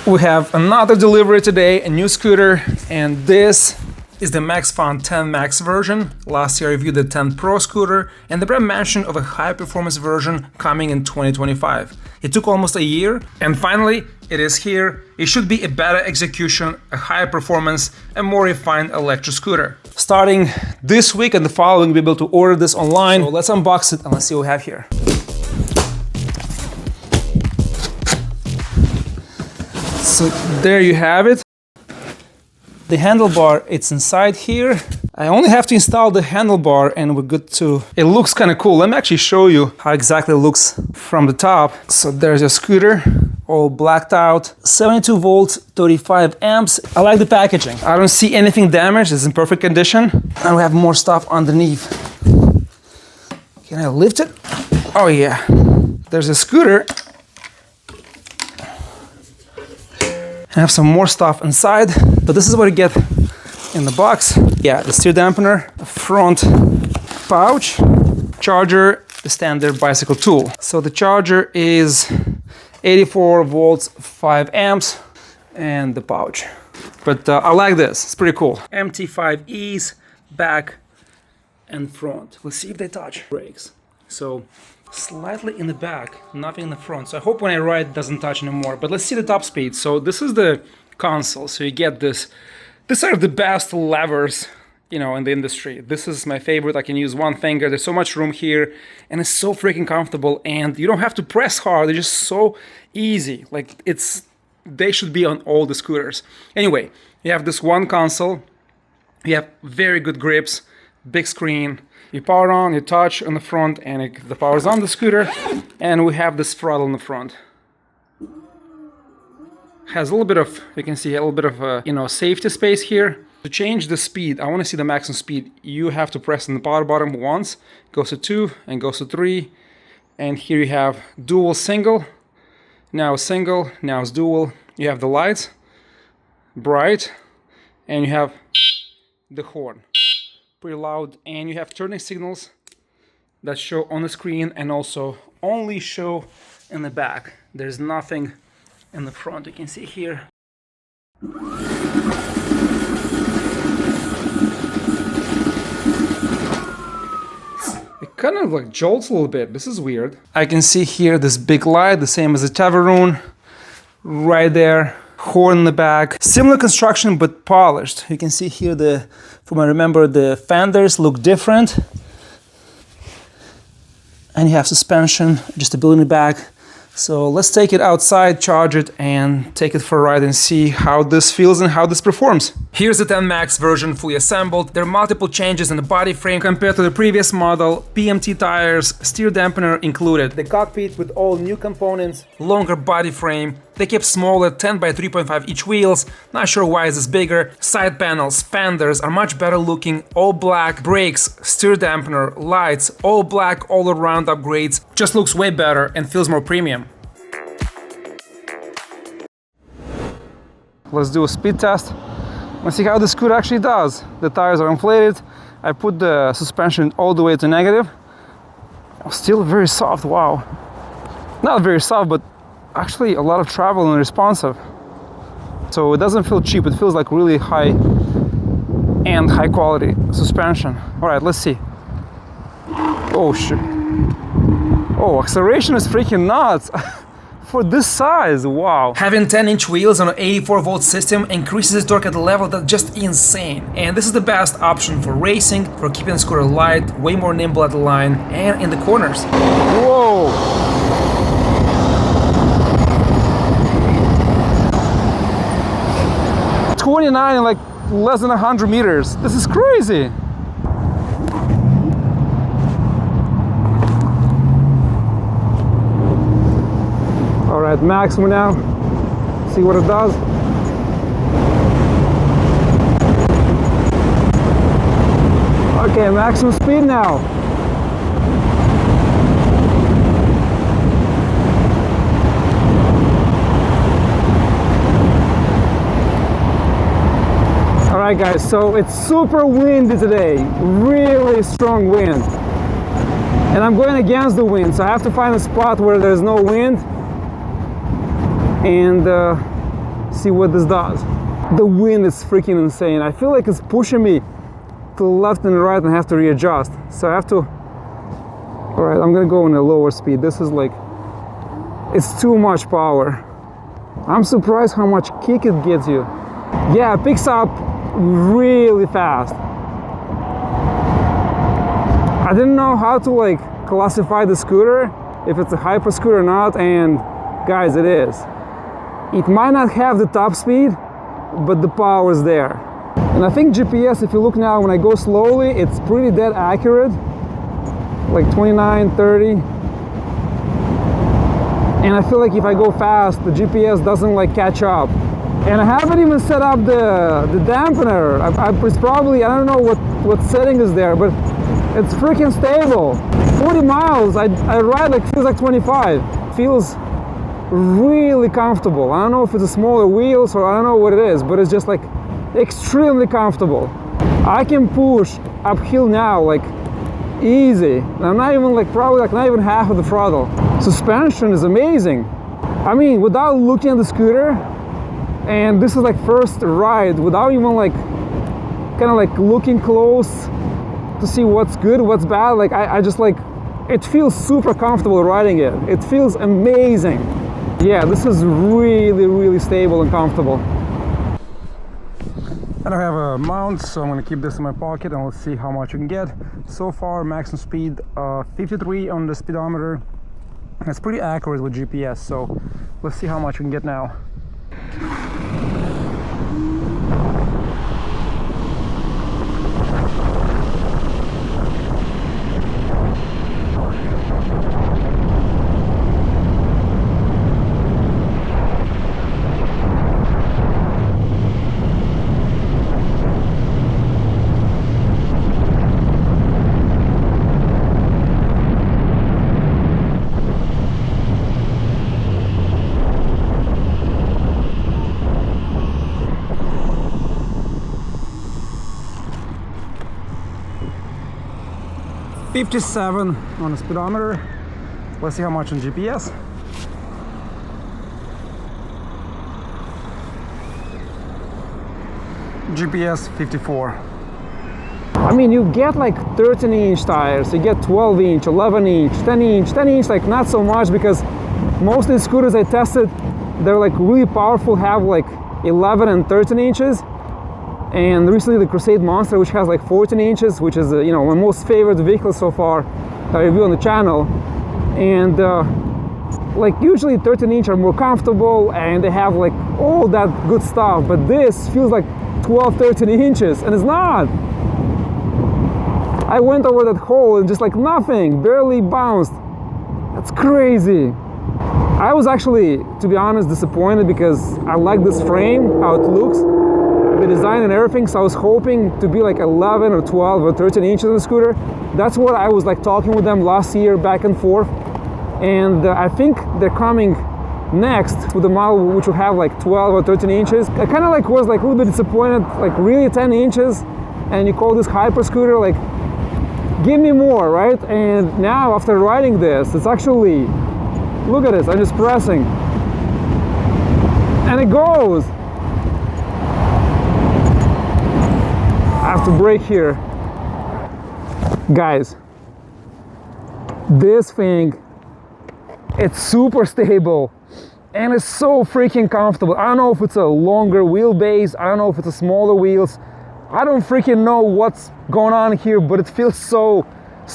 We have another delivery today, a new scooter, and this is the Maxfun 10 Max version. Last year I reviewed the 10 Pro scooter, and the brand mentioned of a high performance version coming in 2025. It took almost a year, and finally it is here. It should be a better execution, a higher performance, a more refined electric scooter. Starting this week and the following, we'll be able to order this online. So let's unbox it and let's see what we have here. So there you have it. The handlebar, it's inside here. I only have to install the handlebar and we're good to... It looks kind of cool. Let me actually show you how exactly it looks from the top. So there's a scooter, all blacked out, 72 volts, 35 amps. I like the packaging. I don't see anything damaged. It's in perfect condition. And we have more stuff underneath. Can I lift it? Oh yeah. There's a scooter. I have some more stuff inside, but this is what you get in the box. Yeah, the steer dampener, a front pouch, charger, the standard bicycle tool. So the charger is 84 volts, 5 amps, and the pouch. But I like this, it's pretty cool. MT5Es, back and front. Let's see if they touch. Brakes. So slightly in the back, nothing in the front. So I hope when I ride it doesn't touch anymore. But let's see the top speed. So this is the console. So you get this. These are the best levers, you know, in the industry. This is my favorite. I can use one finger. There's so much room here, and it's so freaking comfortable. And you don't have to press hard. They're just so easy. Like they should be on all the scooters. Anyway, you have this one console. You have very good grips, big screen. You power on, you touch on the front, and the power's on the scooter, and we have this throttle in the front. Has a little bit of, you can see a little bit of safety space here. To change the speed, I want to see the maximum speed. You have to press on the power button once, goes to 2 and goes to 3, and here you have dual single. Now single, now it's dual. You have the lights, bright, and you have the horn. Pretty loud, and you have turning signals that show on the screen and also only show in the back. There's nothing in the front, you can see here. It kind of like jolts a little bit. This is weird. I can see here this big light, the same as the teverun, right there. Horn in the back. Similar construction but polished. You can see here from I remember, the fenders look different. And you have suspension, adjustability in the back. So let's take it outside, charge it, and take it for a ride and see how this feels and how this performs. Here's the 10 Max version fully assembled. There are multiple changes in the body frame compared to the previous model. PMT tires, steer dampener included. The cockpit with all new components, longer body frame. They kept smaller 10 by 3.5 each wheels. Not sure why is this bigger. Side panels, fenders are much better looking. All black. Brakes, steer dampener, lights, all black, all around upgrades. Just looks way better and feels more premium. Let's do a speed test. Let's see how the scooter actually does. The tires are inflated. I put the suspension all the way to negative. Still very soft, wow. Not very soft, but actually a lot of travel and responsive. So it doesn't feel cheap, it feels like really high and high quality suspension. All right, let's see. Oh shit. Oh, acceleration is freaking nuts. For this size, wow. Having 10-inch wheels on an 84 volt system increases torque at a level that's just insane. And this is the best option for racing, for keeping the scooter light, way more nimble at the line, and in the corners. Whoa! 29 in like less than 100 meters. This is crazy. All right, maximum now. See what it does. Okay, maximum speed now. All right, guys, so it's super windy today, really strong wind. And I'm going against the wind, so I have to find a spot where there's no wind. And see what this does. The wind is freaking insane. I feel like it's pushing me to the left and right, and I have to readjust. So I have to, all right, I'm gonna go in a lower speed. This is like, it's too much power. I'm surprised how much kick it gives you. Yeah, it picks up really fast. I didn't know how to like classify the scooter, if it's a hyper scooter or not, and guys, it is. It might not have the top speed, but the power is there. And I think GPS, if you look now, when I go slowly, it's pretty dead accurate, like 29, 30. And I feel like if I go fast, the GPS doesn't like catch up. And I haven't even set up the dampener. It's probably, I don't know what setting is there, but it's freaking stable. 40 miles, I ride like, feels like 25. Feels really comfortable. I don't know if it's a smaller wheels or I don't know what it is, but it's just like extremely comfortable. I can push uphill now like easy. I'm not even like, probably like not even half of the throttle. Suspension is amazing. I mean, without looking at the scooter, and this is like first ride, without even like kind of like looking close to see what's good, what's bad, like I just like, it feels super comfortable riding it. It feels amazing. Yeah, this is really, really stable and comfortable. I don't have a mount, so I'm gonna keep this in my pocket and let's see how much you can get. So far, maximum speed 53 on the speedometer. It's pretty accurate with GPS, so let's see how much we can get now. 57 on the speedometer. Let's see how much on GPS. GPS 54. I mean, you get like 13-inch tires, you get 12-inch, 11-inch, 10-inch, 10-inch, like not so much, because most of the scooters I tested, they're like really powerful, have like 11 and 13 inches. And recently the Crusade Monster, which has like 14 inches, which is you know, my most favorite vehicle so far I review on the channel. And like usually 13-inch are more comfortable and they have like all that good stuff, but this feels like 12-13 inches, and it's not. I went over that hole and just like nothing, barely bounced. That's crazy. I was actually, to be honest, disappointed because I like this frame, how it looks, the design and everything, so I was hoping to be like 11 or 12 or 13 inches on the scooter. That's what I was like talking with them last year back and forth, and I think they're coming next with a model which will have like 12 or 13 inches. I kind of like was like a little bit disappointed, like really 10 inches, and you call this hyper scooter, like give me more, right? And now after riding this, it's actually, look at this, I'm just pressing and it goes. I have to brake here. Guys, this thing, it's super stable and it's so freaking comfortable. I don't know if it's a longer wheelbase, I don't know if it's a smaller wheels, I don't freaking know what's going on here, but it feels so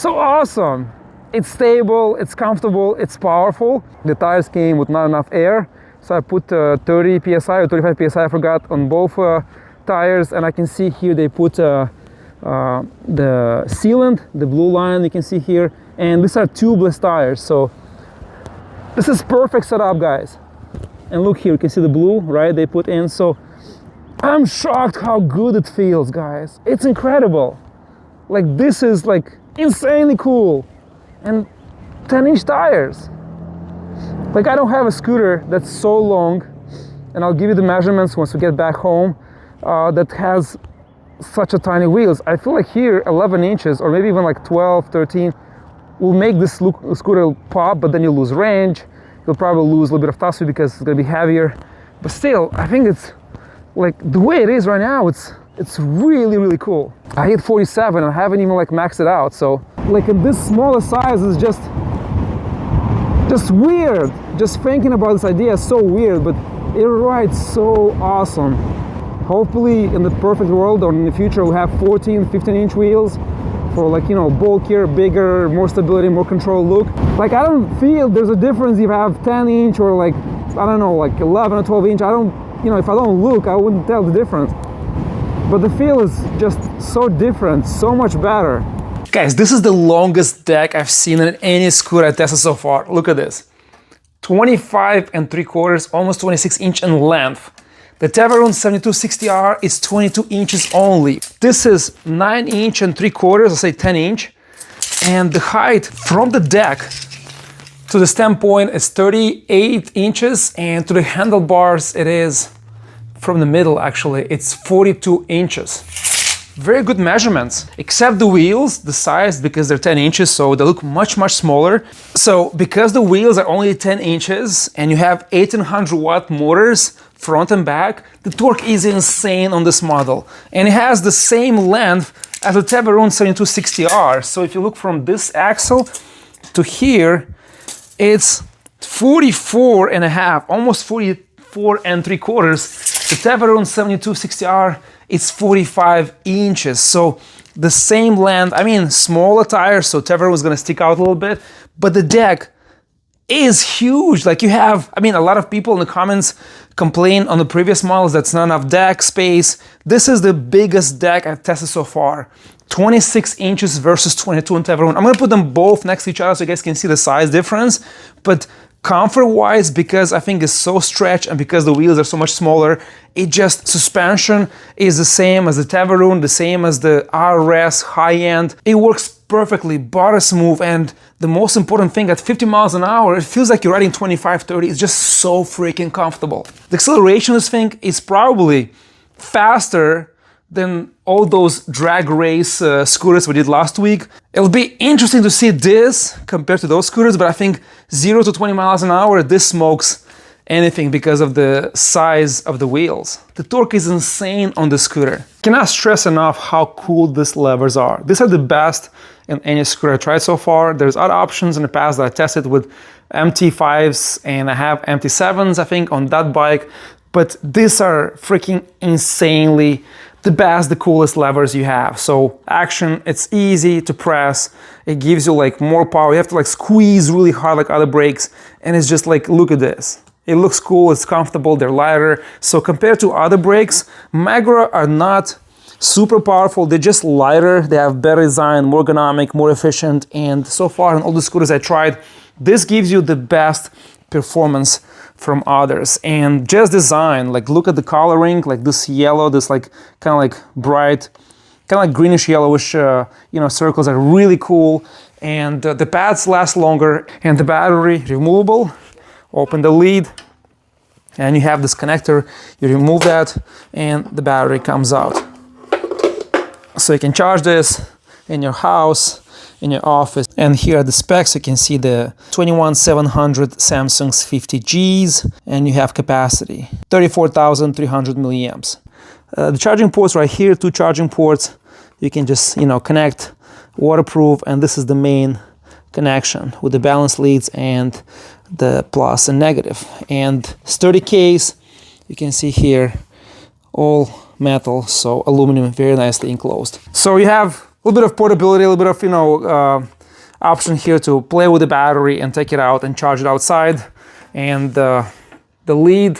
awesome. It's stable, it's comfortable, it's powerful. The tires came with not enough air, so I put 30 psi or 35 psi, I forgot, on both tires, and I can see here they put the sealant, the blue line you can see here, and these are tubeless tires, so this is perfect setup, guys. And look here, you can see the blue, right, they put in, so I'm shocked how good it feels, guys. It's incredible. Like, this is like insanely cool. And 10-inch tires. Like, I don't have a scooter that's so long, and I'll give you the measurements once we get back home, that has such a tiny wheels. I feel like here 11 inches or maybe even like 12, 13 will make this scooter pop, but then you'll lose range. You'll probably lose a little bit of top speed because it's going to be heavier. But still, I think it's like the way it is right now, it's really, really cool. I hit 47 and I haven't even like maxed it out. So like in this smaller size is just weird. Just thinking about this idea is so weird, but it rides so awesome. Hopefully in the perfect world or in the future we'll have 14, 15-inch wheels for like, you know, bulkier, bigger, more stability, more control look. Like I don't feel there's a difference if you have 10-inch or like, I don't know, like 11 or 12-inch. I don't, you know, if I don't look, I wouldn't tell the difference. But the feel is just so different, so much better. Guys, this is the longest deck I've seen in any scooter I tested so far. Look at this. 25 3/4, almost 26 inch in length. The Teverun 7260R is 22 inches only. This is 9 inch and 3/4, I'll say 10 inch. And the height from the deck to the stem point is 38 inches, and to the handlebars it is, from the middle actually, it's 42 inches. Very good measurements, except the wheels, the size, because they're 10 inches, so they look much, much smaller. So because the wheels are only 10 inches and you have 1800 watt motors, front and back, the torque is insane on this model. And it has the same length as the Teverun 7260R. So if you look from this axle to here, it's 44 and a half, almost 44 3/4. The Teverun 7260R is 45 inches. So the same length, I mean, smaller tires, so Teverun was gonna stick out a little bit, but the deck is huge. Like you have, I mean, a lot of people in the comments complain on the previous models that's not enough deck space. This is the biggest deck I've tested so far. 26 inches versus 22 in Teverun. I'm gonna put them both next to each other so you guys can see the size difference. But comfort-wise, because I think it's so stretched and because the wheels are so much smaller, it just, suspension is the same as the Teverun, the same as the RS high-end. It works perfectly, butter smooth, and the most important thing, at 50 miles an hour, it feels like you're riding 25, 30. It's just so freaking comfortable. The acceleration of this thing is probably faster than all those drag race scooters we did last week. It'll be interesting to see this compared to those scooters, but I think 0 to 20 miles an hour, this smokes anything because of the size of the wheels. The torque is insane on the scooter. Cannot stress enough how cool these levers are. These are the best in any scooter I tried so far. There's other options in the past that I tested with MT5s, and I have MT7s, I think, on that bike, but these are freaking insanely the best, the coolest levers you have. So action, it's easy to press. It gives you like more power. You have to like squeeze really hard like other brakes. And it's just like, look at this. It looks cool, it's comfortable, they're lighter. So compared to other brakes, Magura are not super powerful. They're just lighter. They have better design, more ergonomic, more efficient. And so far on all the scooters I tried, this gives you the best performance from others. And just design, like look at the coloring, like this yellow, this like kind of like bright, kind of like greenish yellowish circles are really cool. And the pads last longer, and the battery removable. Open the lid and you have this connector, you remove that and the battery comes out. So you can charge this in your house, in your office. And here are the specs. You can see the 21700 Samsung's 50Gs, and you have capacity 34,300 milliamps. The charging ports right here, 2 charging ports. You can just connect, waterproof, and this is the main connection with the balance leads and the plus and negative. And sturdy case, you can see here, all metal, so aluminum, very nicely enclosed. So you have a little bit of portability, a little bit of option here to play with the battery and take it out and charge it outside. And the lead,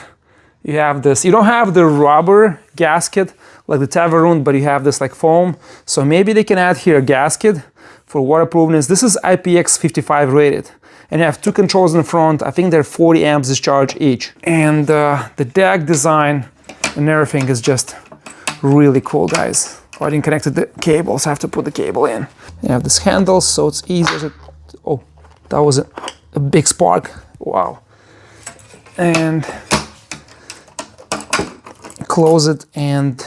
you have this. You don't have the rubber gasket like the Teverun, but you have this like foam. So maybe they can add here a gasket for waterproofness. This is IPX55 rated. And you have 2 controls in the front. I think they're 40 amps discharge each. And the deck design and everything is just really cool, guys. Oh, I didn't connect the cables. I have to put the cable in. You have this handle, so it's easier to... Oh, that was a big spark. Wow. And close it, and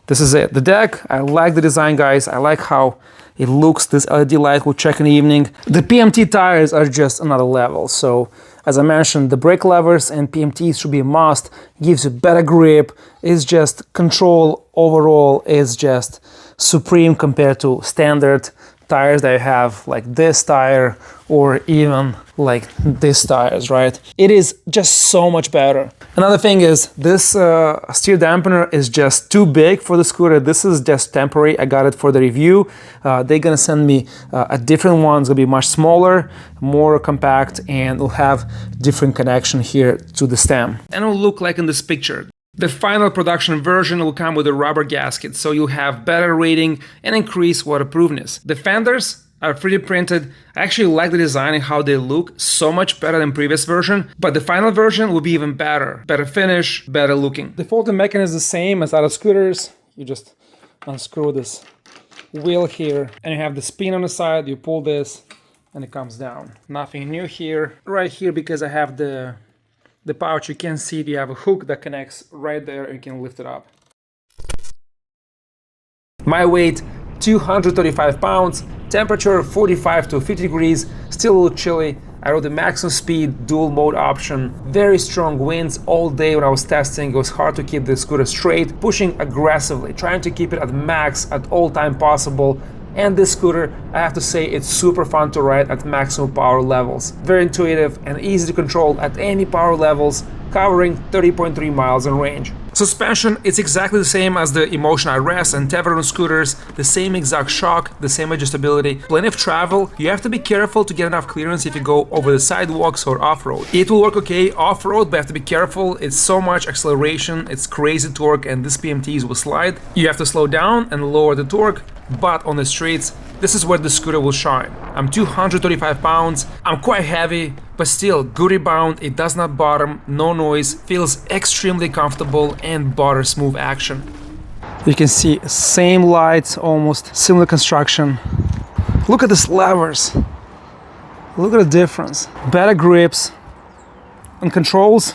this is it. The deck, I like the design, guys. I like how it looks. This LED light will check in the evening. The PMT tires are just another level. So As I mentioned, the brake levers and PMTs should be a must. Gives you better grip. It's just control overall is just supreme compared to standard tires that you have, like this tire or even like this tires, right? It is just so much better. Another thing is this steer dampener is just too big for the scooter. This is just temporary. I got it for the review. They're gonna send me a different one. It's gonna be much smaller, more compact, and will have different connection here to the stem. And it will look like in this picture. The final production version will come with a rubber gasket, so you'll have better rating and increased waterproofness. The fenders are 3D printed. I actually like the design and how they look, so much better than previous version, but the final version will be even better. Better finish, better looking. The folding mechanism is the same as other scooters. You just unscrew this wheel here and you have the spin on the side, you pull this and it comes down. Nothing new here. Right here, because I have the pouch, you can see you have a hook that connects right there and you can lift it up. My weight, 235 pounds, temperature 45 to 50 degrees, still a little chilly. I rode the maximum speed, dual mode option, very strong winds all day when I was testing. It was hard to keep the scooter straight, pushing aggressively, trying to keep it at max at all time possible. And this scooter, I have to say, it's super fun to ride at maximum power levels. Very intuitive and easy to control at any power levels, covering 30.3 miles in range. Suspension, it's exactly the same as the Emotion IRS and Teverun scooters, the same exact shock, the same adjustability. Plenty of travel. You have to be careful to get enough clearance if you go over the sidewalks or off-road. It will work okay off-road, but you have to be careful. It's so much acceleration, it's crazy torque, and this PMTs will slide. You have to slow down and lower the torque, but on the streets, this is where the scooter will shine. I'm 235 pounds, I'm quite heavy, but still good rebound, it does not bottom, no noise, feels extremely comfortable and butter smooth action. You can see same lights, almost similar construction. Look at these levers. Look at the difference. Better grips and controls.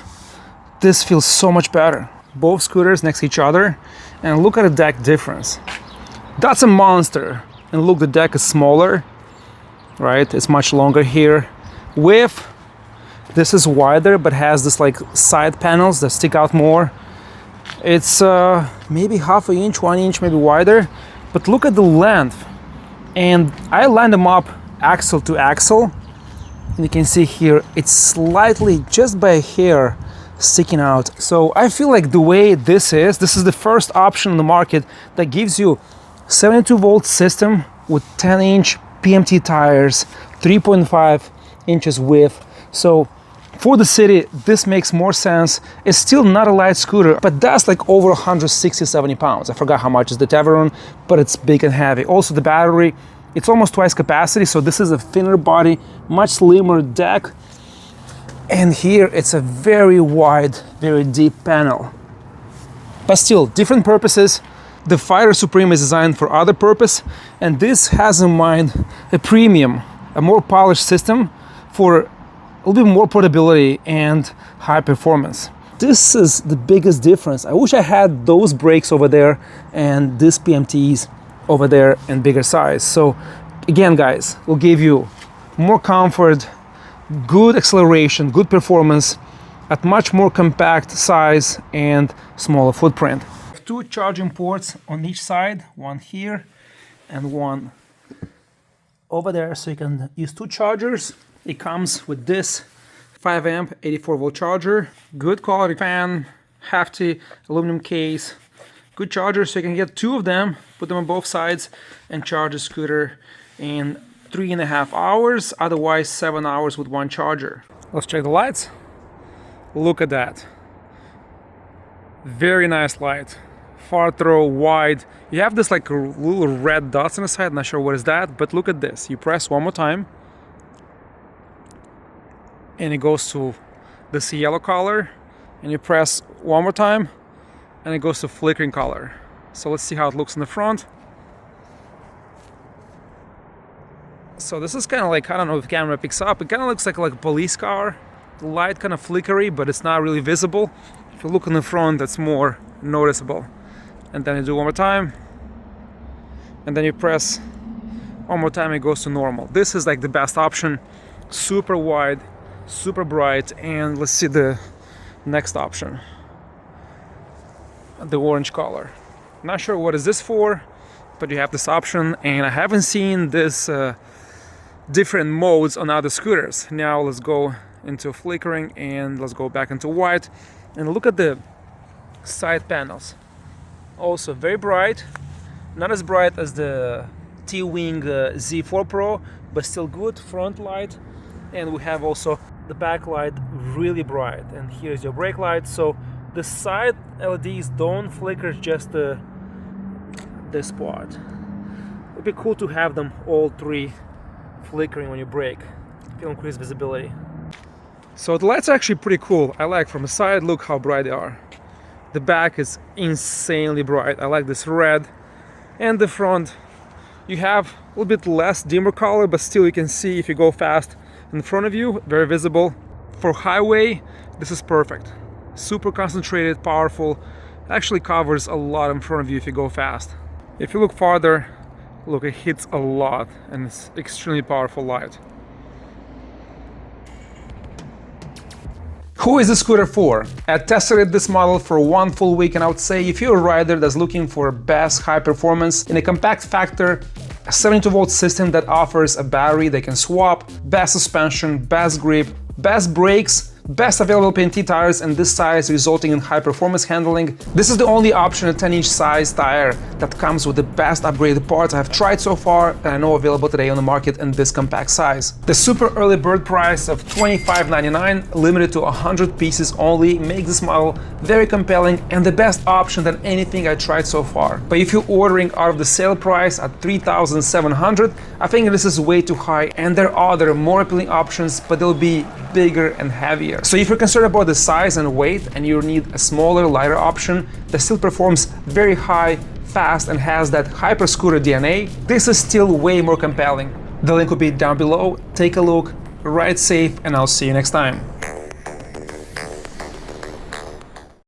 This feels so much better. Both scooters next to each other, and look at the deck difference. That's a monster. And look, the deck is smaller, right? It's much longer here. Width, this is wider, but has this like side panels that stick out more. It's maybe half an inch, 1 inch, maybe wider. But look at the length. And I lined them up axle to axle. And you can see here, it's slightly, just by a hair, sticking out. So I feel like the way this is the first option in the market that gives you 72 volt system with 10-inch PMT tires, 3.5 inches width. So for the city, this makes more sense. It's still not a light scooter, but that's like over 160-70 pounds. I forgot how much is the Teverun, but it's big and heavy. Also the battery, it's almost twice capacity, so this is a thinner body, much slimmer deck. And here it's a very wide, very deep panel. But still, different purposes. The Fighter Supreme is designed for other purpose, and this has in mind a premium, a more polished system for a little bit more portability and high performance. This is the biggest difference. I wish I had those brakes over there and this PMTs over there in bigger size. So again, guys, we'll give you more comfort, good acceleration, good performance at much more compact size and smaller footprint. 2 charging ports on each side, one here and one over there, so you can use 2 chargers. It comes with this 5 amp 84 volt charger, good quality fan, hefty aluminum case, good charger, so you can get 2 of them, put them on both sides and charge the scooter in 3.5 hours, otherwise 7 hours with 1 charger. Let's check the lights. Look at that, very nice light. Far throw, wide. You have this like little red dots on the side, not sure what is that, but look at this. You press one more time and it goes to this yellow color, and you press one more time and it goes to flickering color. So let's see how it looks in the front. So this is kind of like, I don't know if the camera picks up, it kind of looks like a police car. The light kind of flickery, but it's not really visible. If you look in the front, that's more noticeable. And then you do one more time, and then you press one more time, it goes to normal. This is like the best option, super wide, super bright. And let's see the next option, the orange color. Not sure what is this for, but you have this option, and I haven't seen this different modes on other scooters. Now let's go into flickering and let's go back into white and look at the side panels. Also very bright, not as bright as the T-Wing Z4 Pro, but still good front light. And we have also the back light really bright, and here's your brake light. So the side LEDs don't flicker, just this part. It would be cool to have them all three flickering when you brake to increase visibility. So the lights are actually pretty cool. I like from the side, look how bright they are. The back is insanely bright. I like this red. And the front, you have a little bit less dimmer color, but still you can see if you go fast in front of you, very visible. For highway, this is perfect. Super concentrated, powerful. Actually covers a lot in front of you if you go fast. If you look farther, look, it hits a lot, and it's extremely powerful light. Who is the scooter for? I tested this model for 1 full week, and I would say if you're a rider that's looking for best high performance in a compact factor, a 72-volt system that offers a battery they can swap, best suspension, best grip, best brakes, best available PMT tires in this size, resulting in high performance handling. This is the only option, a 10-inch size tire that comes with the best upgraded parts I've tried so far and I know available today on the market in this compact size. The super early bird price of $25.99, limited to 100 pieces only, makes this model very compelling and the best option than anything I tried so far. But if you're ordering out of the sale price at $3,700, I think this is way too high, and there are other more appealing options, but they'll be bigger and heavier. So if you're concerned about the size and weight and you need a smaller, lighter option that still performs very high, fast, and has that hyper scooter DNA, this is still way more compelling. The link will be down below. Take a look, ride safe, and I'll see you next time.